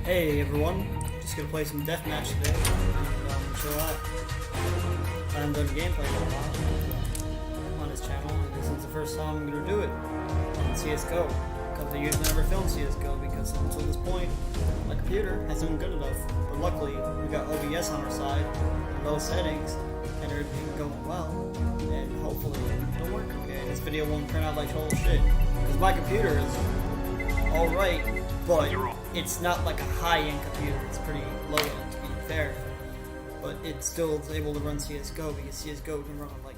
Hey everyone, just gonna play some deathmatch today. Chill out. I haven't done gameplay in a while on his channel, and this is the first time I'm gonna do it on CSGO. Because I usually never film CSGO because until this point, my computer hasn't been good enough. But luckily, we got OBS on our side, and low settings, and everything going well. And hopefully it'll work okay. This video won't turn out like whole shit. Because my computer is alright, but it's not like a high-end computer. It's pretty low-end to be fair. But it still is able to run CSGO because CSGO can run on like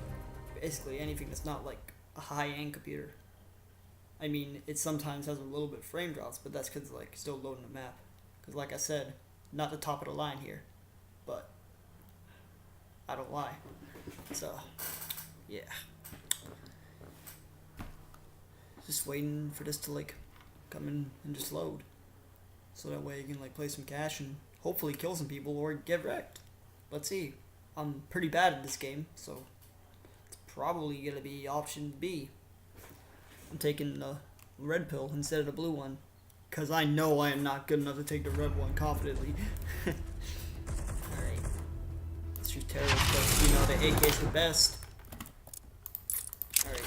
basically anything that's not like a high-end computer. I mean, it sometimes has a little bit of frame drops, but that's because like still loading the map. Because like I said, not the top of the line here, but I don't lie. So yeah, just waiting for this to like come in and just load, so that way you can like play some cash and hopefully kill some people or get wrecked. Let's see. I'm pretty bad at this game, so it's probably gonna be option B. I'm taking the red pill instead of the blue one, because I know I am not good enough to take the red one confidently. Alright. Let's use terrorists, because you know the AK is the best. Alright.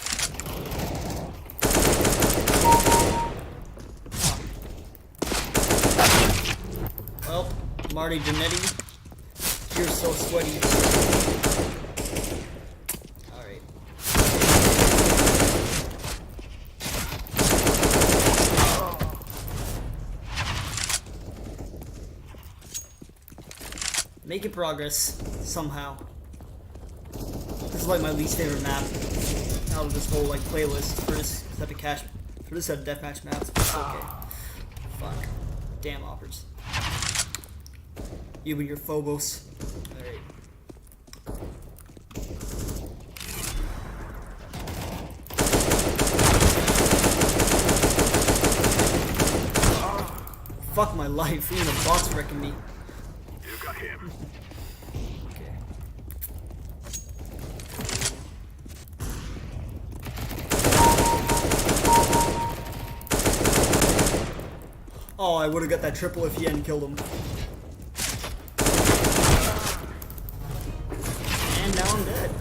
Well, Marty Jannetty, you're so sweaty. Alright. Making progress somehow. This is like my least favorite map out of this whole like playlist for this set of cash, for this set of deathmatch maps. But it's okay. Fuck. Damn offers. You and your Phobos. Alright. Fuck my life. Even a bot's wrecking me. You got him. Okay. Oh, I would have got that triple if he hadn't killed him. And now I'm dead.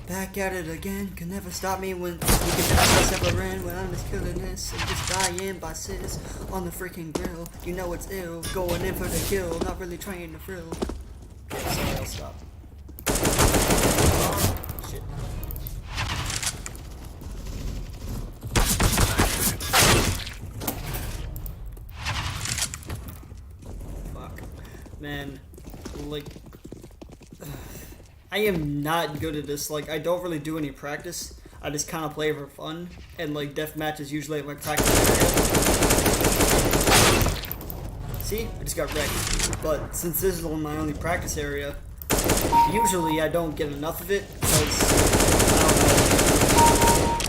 Back at it again, can never stop me when you can never end when I'm just killing this and just dying by sis on the freaking grill. You know it's ill, going in for the kill, not really trying to thrill. Okay, sorry, I'll stop. Shit. Fuck. Man, like, I am not good at this. Like, I don't really do any practice. I just kind of play for fun, and like deathmatch is usually my practice area. See, I just got wrecked. But since this is my only practice area, usually I don't get enough of it because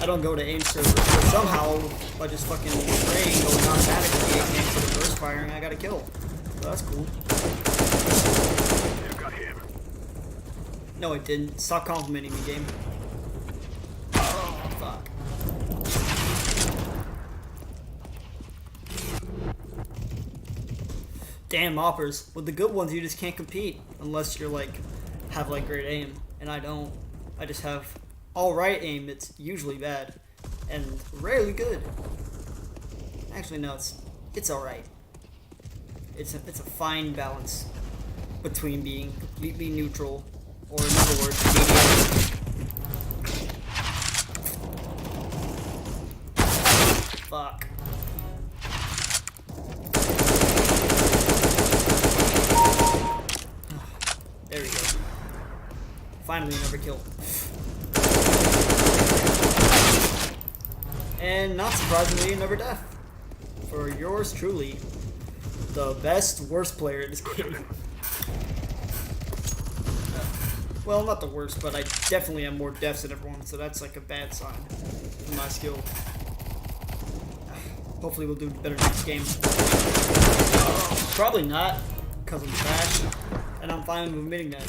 I don't go to aim servers. But somehow, by just fucking spraying, going automatically aim for the burst firing, I got a kill. So that's cool. No, it didn't. Stop complimenting me, game. Oh, fuck. Damn, oppers. With the good ones, you just can't compete unless you're like, have like great aim. And I don't. I just have alright aim. It's usually bad. And rarely good. Actually, no, it's alright. It's a fine balance between being completely neutral, or in other words, medium. Fuck. There we go. Finally another kill. And not surprisingly, another death. For yours truly, the best worst player in this game. Well, not the worst, but I definitely have more deaths than everyone, so that's like a bad sign in my skill. Hopefully we'll do better next game. Probably not, because I'm trash, and I'm fine with admitting that.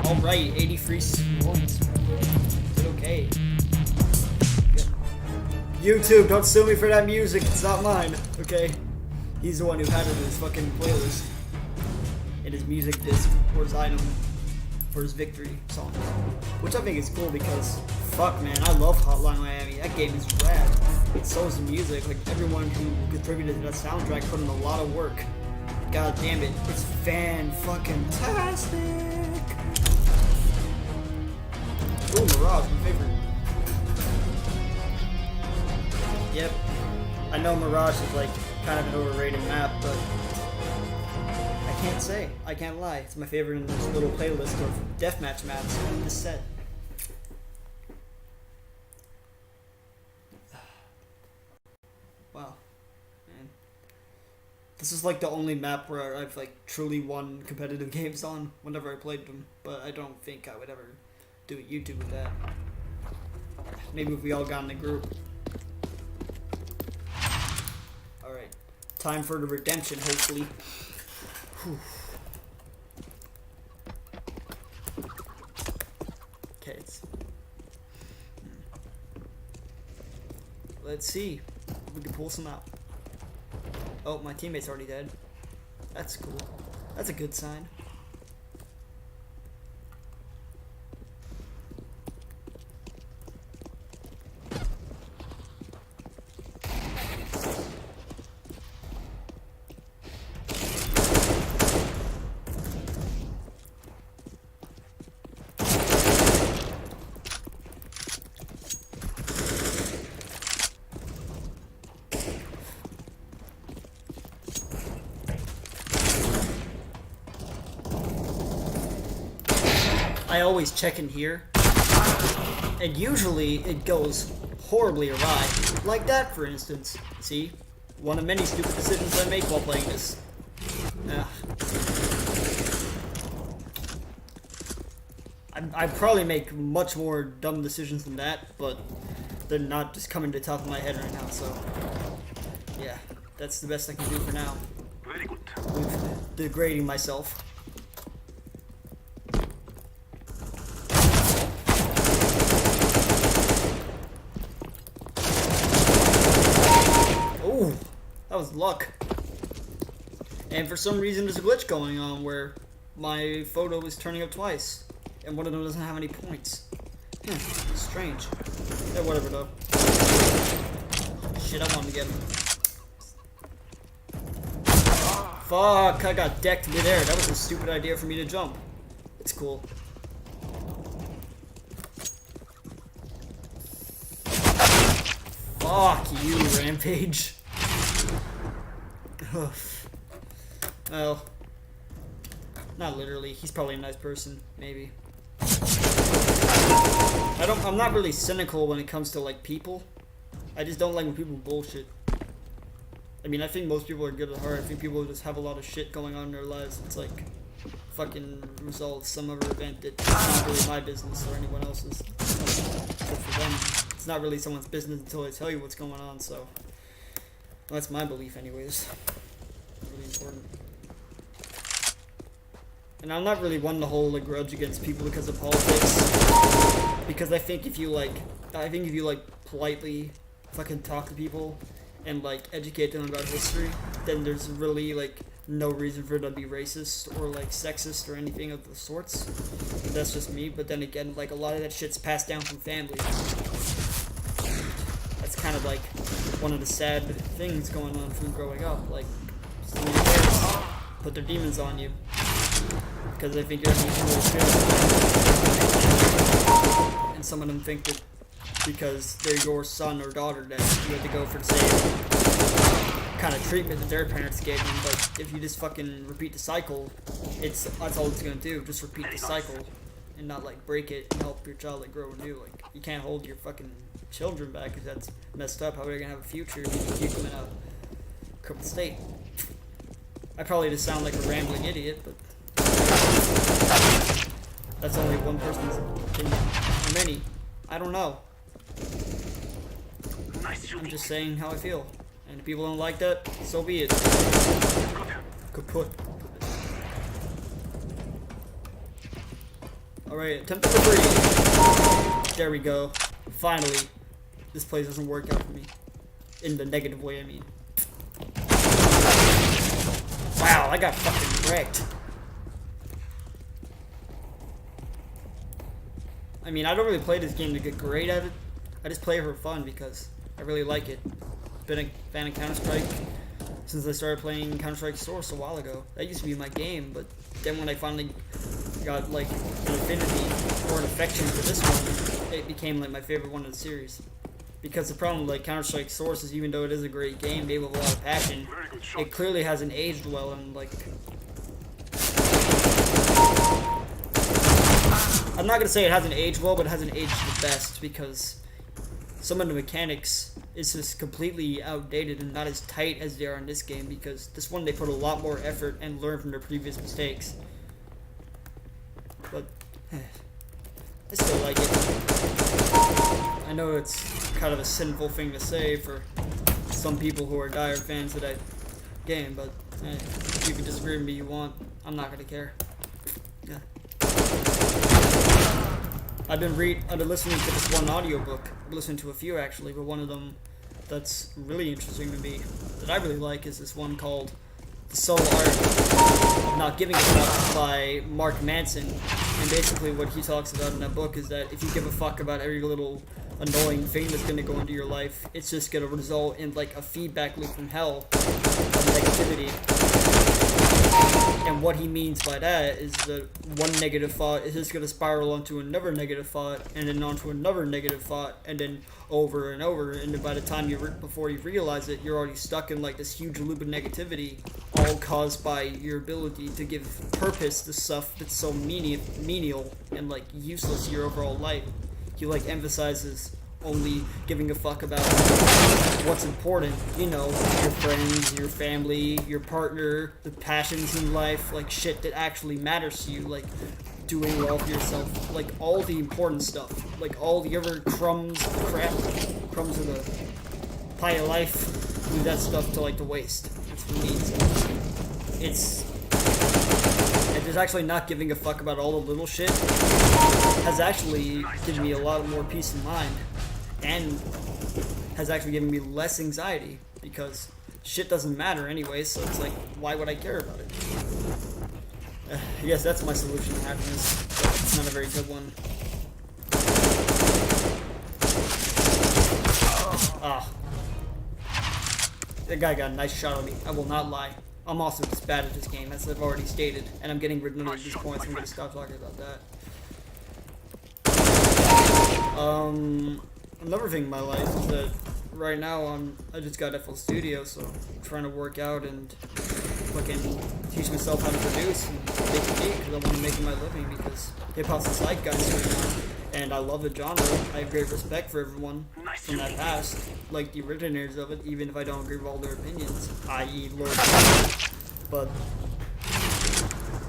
Alright, 83 points. Did okay. Good. YouTube, don't sue me for that music. It's not mine. Okay. He's the one who had it in his fucking playlist. In his music disc or his item for his victory song. Which I think is cool because, fuck man, I love Hotline Miami. That game is rad. So is the music. Like, everyone who contributed to that soundtrack put in a lot of work. God damn it. It's fan-fucking-tastic. Ooh, Mirage, my favorite. Yep. I know Mirage is like kind of an overrated map, but I can't say. I can't lie. It's my favorite in this little playlist of deathmatch maps in this set. Wow. Man. This is like the only map where I've like truly won competitive games on whenever I played them, but I don't think I would ever do a YouTube with that. Maybe if we all got in a group. Alright. Time for the redemption, hopefully. Whew. Okay, let's see if we can pull some out. Oh, my teammate's already dead. That's cool. That's a good sign. I always check in here, and usually it goes horribly awry. Like that, for instance. See? One of many stupid decisions I make while playing this. I probably make much more dumb decisions than that, but they're not just coming to the top of my head right now, so yeah, that's the best I can do for now. Very good. With degrading myself. Oh, that was luck. And for some reason there's a glitch going on where my photo is turning up twice. And one of them doesn't have any points. Strange. Yeah, whatever though. Shit, I wanted to get him. Fuck, I got decked midair. That was a stupid idea for me to jump. It's cool. Fuck you, Rampage. Well, not literally. He's probably a nice person, maybe. I'm not really cynical when it comes to like people. I just don't like when people bullshit. I mean, I think most people are good at heart. I think people just have a lot of shit going on in their lives. It's like fucking results some other event that's not really my business or anyone else's. But for them, it's not really someone's business until they tell you what's going on. So well, that's my belief, anyways. Really important. And I'm not really one to hold a grudge against people because of politics. Because I think if you like politely fucking talk to people and like educate them about history, then there's really like no reason for it to be racist or like sexist or anything of the sorts. But that's just me. But then again, like a lot of that shit's passed down from family. That's kind of like one of the sad things going on from growing up. Like some of your parents put their demons on you. Because they think you're an evil spirit. And some of them think that because they're your son or daughter that you have to go for the same kind of treatment that their parents gave them. But if you just fucking repeat the cycle, that's all it's gonna do. Just repeat the cycle and not like break it and help your child like grow anew. Like you can't hold your fucking children back because that's messed up. How are they gonna have a future if you keep them in a crippled state? I probably just sound like a rambling idiot, but that's only one person's opinion. Or many. I don't know. I'm just saying how I feel. And if people don't like that, so be it. Kaput. Alright, attempt number 3. There we go. Finally. this play doesn't work out for me. In the negative way, I mean. Wow, I got fucking wrecked. I mean, I don't really play this game to get great at it. I just play it for fun because I really like it. Been a fan of Counter-Strike since I started playing Counter-Strike Source a while ago. That used to be my game, but then when I finally got like an affinity or an affection for this one, it became like my favorite one in the series. Because the problem with like Counter-Strike Source is, even though it is a great game made with a lot of passion, it clearly hasn't aged well, and like, I'm not gonna say it hasn't aged well, but it hasn't aged the best, because some of the mechanics is just completely outdated and not as tight as they are in this game, because this one they put a lot more effort and learned from their previous mistakes. But I still like it. I know it's kind of a sinful thing to say for some people who are dire fans of that game, but if you can disagree with me you want, I'm not gonna care. Yeah. I've been listening to this one audiobook. I've listened to a few actually, but one of them that's really interesting to me, that I really like, is this one called The Subtle Art of Not Giving a Fuck by Mark Manson. And basically what he talks about in that book is that if you give a fuck about every little annoying thing that's gonna go into your life, it's just gonna result in like a feedback loop from hell of negativity. And what he means by that is that one negative thought is just gonna spiral onto another negative thought, and then onto another negative thought, and then over and over, and then by the time before you realize it, you're already stuck in like this huge loop of negativity, all caused by your ability to give purpose to stuff that's so menial and like useless to your overall life. He like emphasizes only giving a fuck about what's important, you know, your friends, your family, your partner, the passions in life, like shit that actually matters to you, like doing well for yourself, like all the important stuff, like all the other crumbs of the pie of life, leave that stuff to like the waste. That's what it means. It's just actually not giving a fuck about all the little shit has actually given me a lot more peace of mind, and has actually given me less anxiety, because shit doesn't matter anyway, so it's like, why would I care about it? I guess that's my solution to happiness, but it's not a very good one. Ah. That guy got a nice shot on me, I will not lie. I'm also just bad at this game, as I've already stated, and I'm getting redundant at this point, so I'm gonna stop talking about that. Another thing in my life is that right now I just got FL Studio, so I'm trying to work out and fucking teach myself how to produce and make a beat, because I want to make my living, because hip-hop's a zeitgeist right now, and I love the genre. I have great respect for everyone from that past, like the originators of it, even if I don't agree with all their opinions, i.e. Lord. But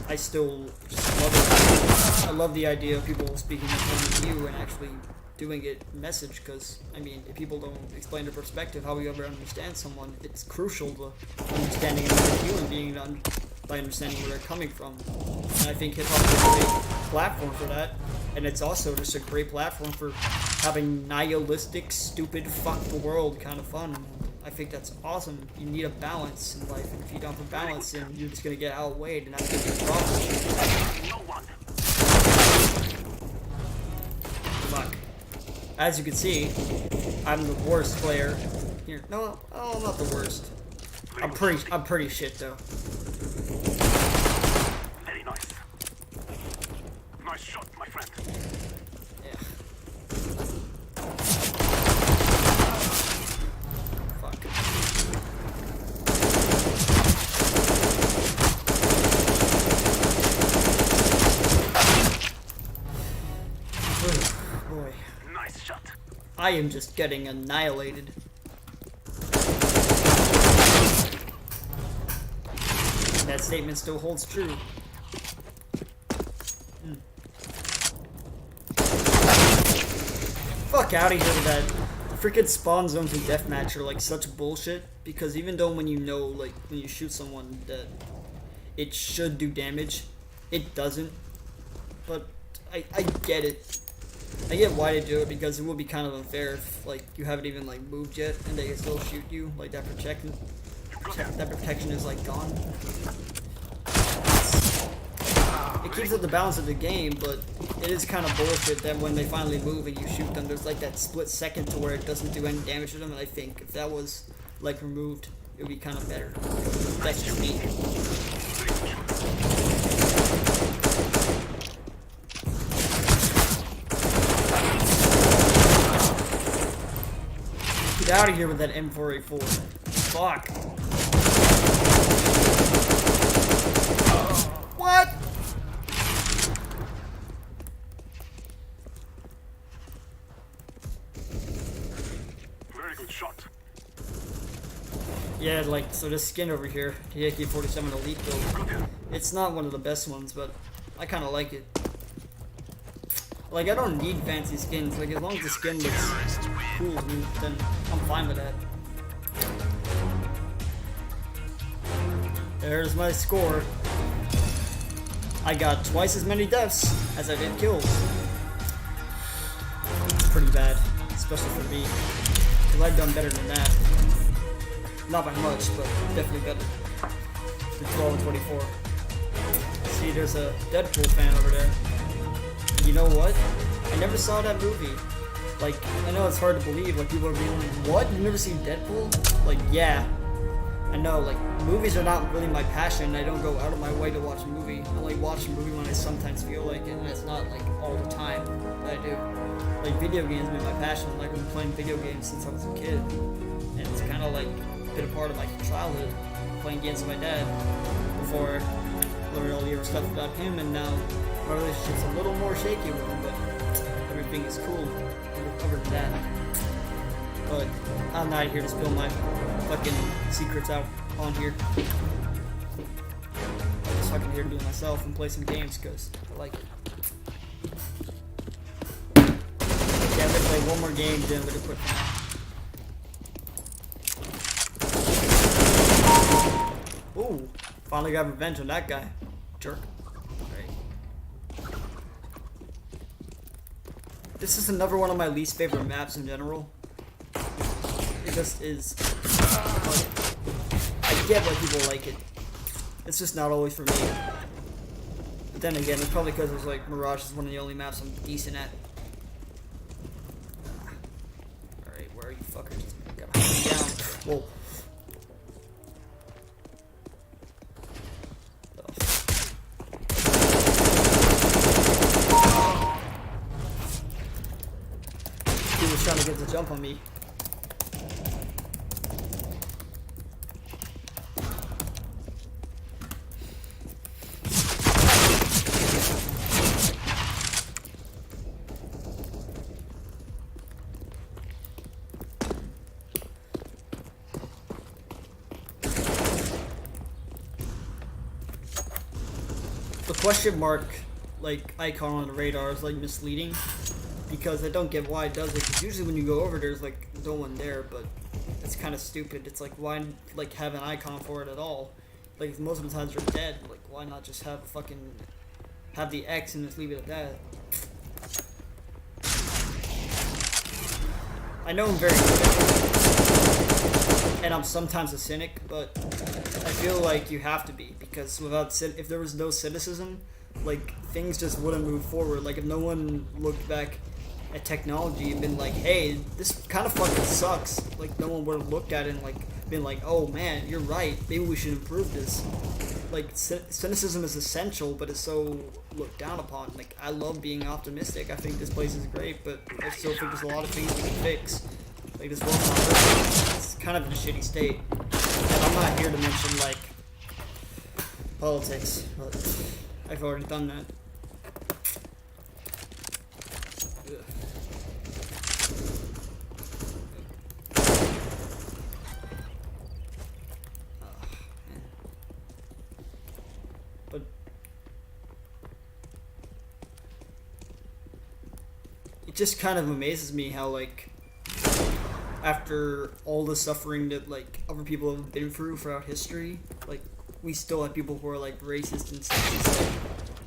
I still just love it. I love the idea of people speaking their point of view and actually doing it message, because I mean, if people don't explain their perspective, how we ever understand someone, it's crucial to understanding another human being by understanding where they're coming from. And I think hip-hop is a great platform for that, and it's also just a great platform for having nihilistic, stupid, fuck the world kind of fun. I think that's awesome. You need a balance in life, and if you don't have a balance, then you're just gonna get outweighed, and that's gonna be a problem. Fuck. As you can see, I'm the worst player here. No, oh, I'm not the worst. I'm pretty shit though. Very nice. Nice shot, my friend. Yeah. Fuck. Boy. Nice shot. I am just getting annihilated. That statement still holds true. Fuck out of here with that. Freaking spawn zones in deathmatch are like such bullshit, because even though when you know, like when you shoot someone that it should do damage, it doesn't. But I get it. I get why they do it, because it would be kind of unfair if like you haven't even like moved yet and they can still shoot you. Like that protection is like gone. It keeps up the balance of the game, but it is kind of bullshit that when they finally move and you shoot them, there's like that split second to where it doesn't do any damage to them. And I think if that was like removed, it would be kind of better. That's just me. Get out of here with that M4A4. Fuck. What? Very good shot. Yeah, like, so this skin over here, the AK-47 Elite build, it's not one of the best ones, but I kind of like it. Like, I don't need fancy skins. Like, as long as the skin looks cool, then I'm fine with that. There's my score. I got twice as many deaths as I did kills. It's pretty bad, especially for me, because I've done better than that. Not by much, but definitely better. For 12 and 24. See, there's a Deadpool fan over there. You know what? I never saw that movie. Like, I know it's hard to believe. Like, people are being like, what? You've never seen Deadpool? Like, yeah. I know, like, movies are not really my passion. I don't go out of my way to watch a movie. I like watch a movie when I sometimes feel like it, and it's not, like, all the time that I do. Like, video games have been my passion. Like, I've been playing video games since I was a kid. And it's kind of, like, been a part of my childhood, playing games with my dad, before I learned all the other stuff about him, and now my relationship's a little more shaky with him, but everything is cool other than that. But I'm not here to spill my fucking secrets out on here. I'm just fucking here to be myself and play some games because I like it. Okay, I'm gonna play one more game, then I'm gonna quit for now. Ooh, finally got revenge on that guy. Jerk. Alright. This is another one of my least favorite maps in general. It just is. I get why people like it. It's just not always for me. But then again, it's probably because it's like Mirage is one of the only maps I'm decent at. Alright, where are you fuckers? Gotta hunt me down. Whoa. He was trying to get the jump on me. The question mark like icon on the radar is like misleading because I don't get why it does it, because usually when you go over there's like no one there, but it's kind of stupid. It's like, why like have an icon for it at all? Like most of the times you're dead, like why not just have have the X and just leave it at that? I know I'm very good at it, and I'm sometimes a cynic, but I feel like you have to be, because if there was no cynicism, like things just wouldn't move forward. Like if no one looked back at technology and been like, hey, this kind of fucking sucks, like no one would have looked at it and like been like, oh man, you're right, maybe we should improve this. Like cynicism is essential, but it's so looked down upon. Like I love being optimistic. I think this place is great, but I still think there's a lot of things we can fix. Like this world's not perfect. It's kind of in a shitty state. And I'm not here to mention like politics, but I've already done that. Ugh. But it just kind of amazes me how like after all the suffering that like other people have been through throughout history, like we still have people who are like racist and sexist.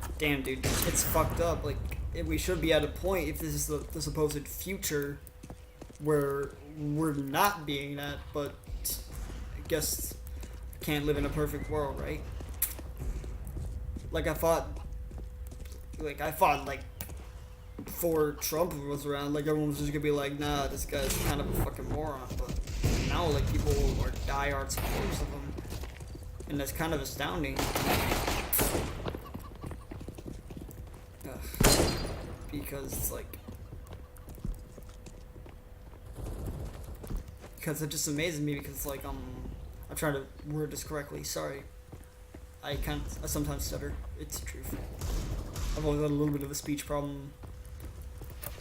Like, damn dude, it's fucked up. Like we should be at a point, if this is the supposed future, where we're not being that, but I guess can't live in a perfect world, right? Like I thought like before Trump was around, like everyone was just gonna be like, nah, this guy's kind of a fucking moron, but now like people are diehard supporters of him, and that's kind of astounding. Because it's like, because it just amazes me, because like I'm trying to word this correctly, sorry. I sometimes stutter, it's the truth. I've always had a little bit of a speech problem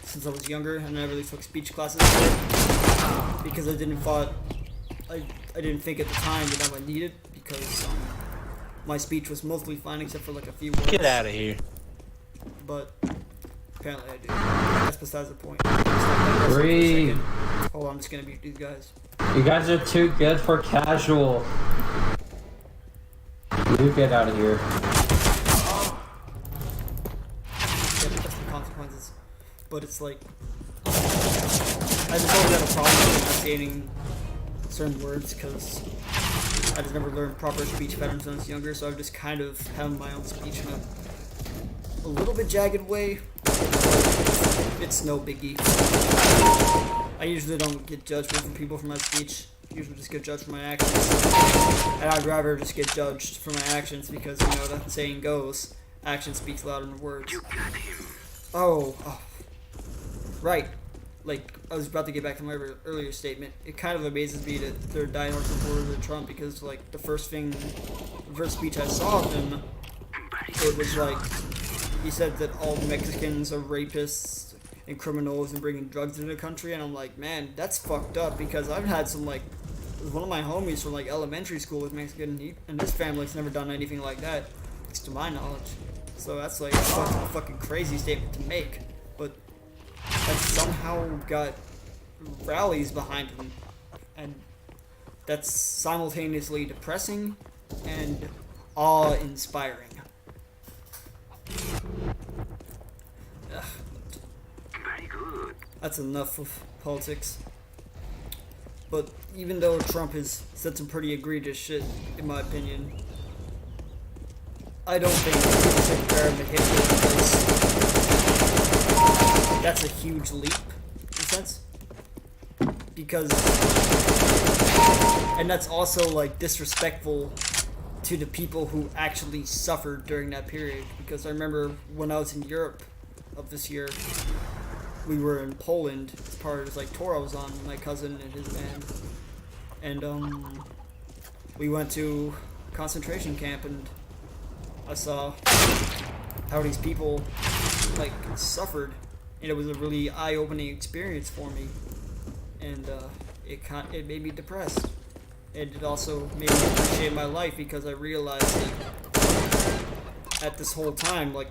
since I was younger, and I really took speech classes because I didn't think at the time that I would need it, because my speech was mostly fine except for like a few words. Get out of here. But apparently I do. That's besides the point. Breathe. Hold on, I'm just gonna mute these guys. You guys are too good for casual. You get out of here. Yeah, that's the consequences. But it's like, I just always had a problem with enunciating certain words because I just never learned proper speech patterns when I was younger, so I've just kind of had my own speech in a little bit jagged way. It's no biggie. I usually don't get judged from people for my speech. I usually just get judged for my actions. And I'd rather just get judged for my actions because, you know, that saying goes, action speaks louder than words. Oh. Right. Like, I was about to get back to my earlier statement. It kind of amazes me that they're diehard supporters of Trump because, like, the first speech I saw of him, it was like, he said that all Mexicans are rapists and criminals and bringing drugs into the country, and I'm like, man, that's fucked up, because I've had some, like, one of my homies from, like, elementary school was Mexican, and his family's never done anything like that, at least to my knowledge. So that's, like, a fucking crazy statement to make, but that somehow got rallies behind him, and that's simultaneously depressing and awe-inspiring. Ugh. Very good. That's enough of politics. But even though Trump has said some pretty egregious shit, in my opinion, I don't think people should compare him to Hitler, because that's a huge leap, in a sense. Because, and that's also like disrespectful to the people who actually suffered during that period. Because I remember when I was in Europe of this year, we were in Poland as part of this like tour I was on with my cousin and his band, and we went to a concentration camp, and I saw how these people like suffered, and it was a really eye-opening experience for me, and it made me depressed. And it also made me appreciate my life, because I realized that at this whole time, like,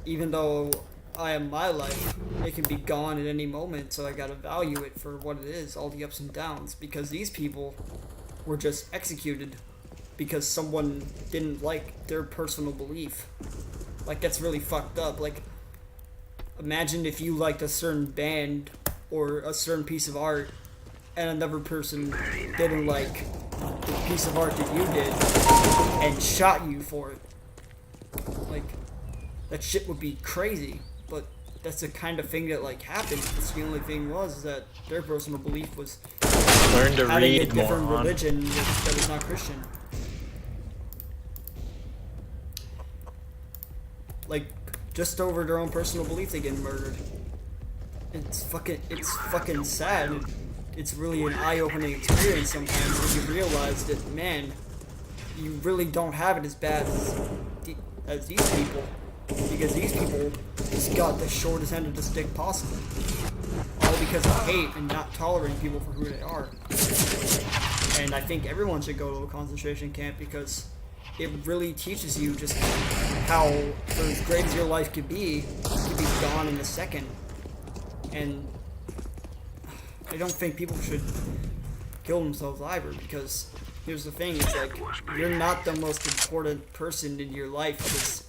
even though I am my life, it can be gone at any moment, so I gotta value it for what it is, all the ups and downs, because these people were just executed because someone didn't like their personal belief. Like, that's really fucked up. Like, imagine if you liked a certain band or a certain piece of art, and another person didn't like the piece of art that you did and shot you for it. Like, that shit would be crazy, but that's the kind of thing that like happened. That's the only thing was that their personal belief was Learn to having a read, different moron. religion that was not Christian. Like, just over their own personal belief they get murdered. It's fucking sad. It's really an eye-opening experience sometimes when you realize that, man, you really don't have it as bad as these people, because these people just got the shortest end of the stick possible, all because of hate and not tolerating people for who they are. And I think everyone should go to a concentration camp, because it really teaches you just how, for as great as your life could be gone in a second. And I don't think people should kill themselves either, because here's the thing, it's like, you're not the most important person in your life, because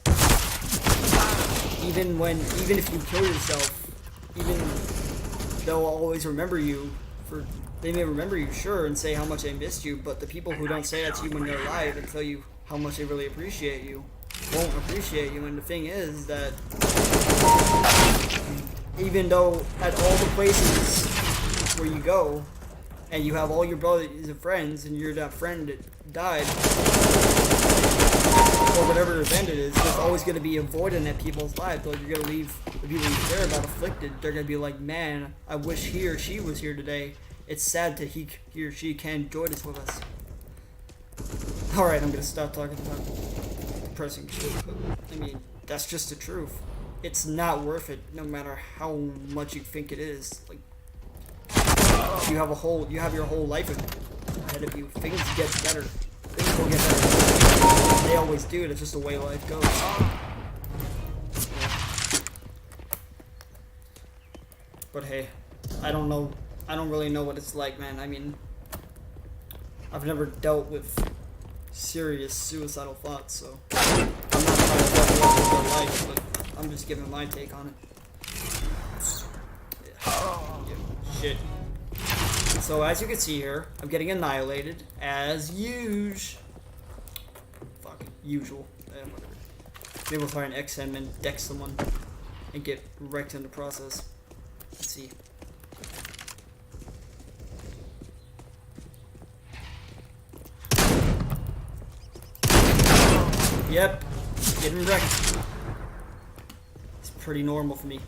even if you kill yourself, even they'll always remember you for. They may remember you, sure, and say how much they missed you, but the people who don't say that to you when you're alive and tell you how much they really appreciate you won't appreciate you. And the thing is that even though at all the places where you go and you have all your brothers and friends and you're that friend that died or whatever event it is, there's always going to be a void in that people's lives. Like, you're going to leave the people you care about afflicted. They're going to be like, man, I wish he or she was here today. It's sad that he or she can't join us with us. Alright, I'm gonna stop talking about depressing shit, but I mean, that's just the truth. It's not worth it, no matter how much you think it is. Like, you have your whole life ahead of you. Things get better. Things will get better. They always do. That's just the way life goes. But hey, I don't really know what it's like, man. I mean, I've never dealt with serious suicidal thoughts, so I'm not trying to tell you what their life, but I'm just giving my take on it. Yeah, shit. So as you can see here, I'm getting annihilated as usual. Fucking usual. Whatever. Maybe we'll try an XM and deck someone and get wrecked in the process. Let's see. Yep, getting wrecked. It's pretty normal for me.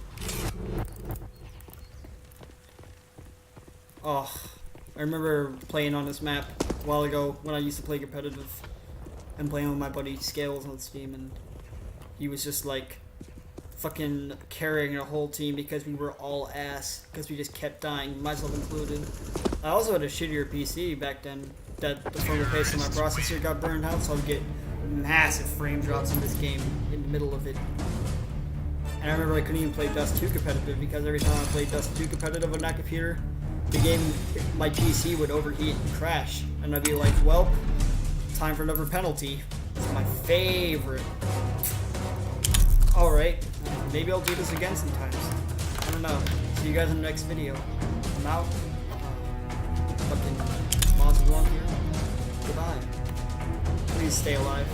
Oh, I remember playing on this map a while ago when I used to play competitive and playing with my buddy Scales on Steam, and he was just like fucking carrying a whole team because we were all ass because we just kept dying, myself included. I also had a shittier PC back then that the thermal paste of my processor got burned out, so I'd get massive frame drops in this game in the middle of it. And I remember I couldn't even play Dust 2 competitive because every time I played Dust 2 competitive on that computer, the game, my PC would overheat and crash. And I'd be like, well, time for another penalty. It's my favorite. Alright, maybe I'll do this again sometimes. I don't know. See you guys in the next video. I'm out. Fucking Monster Blanc here. Goodbye. Please stay alive.